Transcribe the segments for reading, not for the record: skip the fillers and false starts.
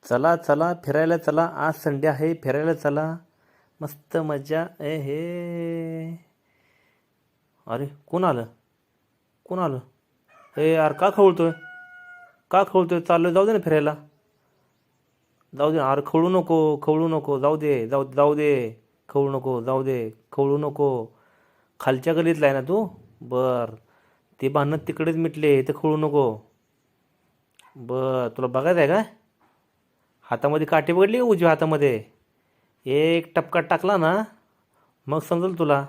चला चला फिरायला चला, आज संडे आहे, फिरायला चला. मस्त मजा ए हे. अरे कोण आलं? कोण आलं? ए यार, का खवळतोय? का खवळतोय? चाललोय, जाऊ दे ना फिरायला. जाऊ दे. अरे खवळू नको, खवळू नको, जाऊ दे, जाऊ दे. खवळू नको, जाऊ दे. खवळू नको. खालच्या गलीतला आहे ना तू? बर. ते भांडण तिकडेच मिटले, ते खवळू नको. बर, तुला बघायचं आहे का? हातामध्ये काठी पडली का उजव्या हातामध्ये? एक टपका टाकला ना, मग समजेल तुला.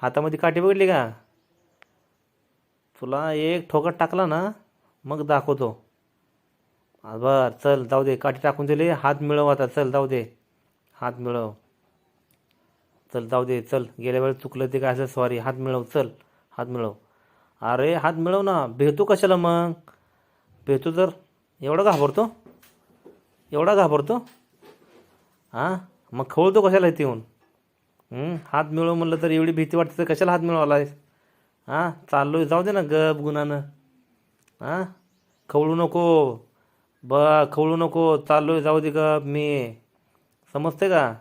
हातामध्ये काठी पडली का? तुला एक ठोका टाकला ना, मग दाखवतो. बर चल, जाऊ दे, काठी टाकून दिली, हात मिळव आता, चल जाऊ दे. हात मिळव. चल जाऊ दे, चल, गेल्या वेळेस चुकलं ते काय असं, सॉरी. हात मिळव, चल. हात मिळव. अरे हात मिळव ना, भेटू कशाला मग? भेटू तर एवढा घाबरतो? एवढा घाबरतो? हां. मग खवळतो कशाला इथे येऊन? हात मिळव म्हणलं तर एवढी भीती वाटते तर कशाला हात मिळवालायस? हां, चाललोय, जाऊ दे ना गप गुणानं. हां. खवळू नको. खवळू नको, चाललोय, जाऊ दे गप मी. समजते का?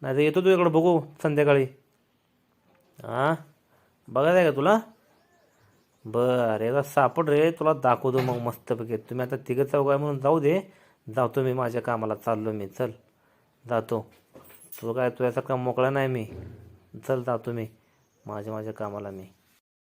नाही तर येतो तुझ्याकडे, बघू संध्याकाळी. हां. बघायचं आहे का तुला? बरं, एकदा सापड रे, तुला दाखवतो मग मस्तपैकी. तुम्ही आता तिघं चौघ आहे म्हणून जाऊ दे. जातो मी माझ्या कामाला, चाललो मी, चल. जातो. तुझं काय, तुझ्यासारखा मोकळा नाही मी. चल जातो मी माझ्या माझ्या कामाला मी.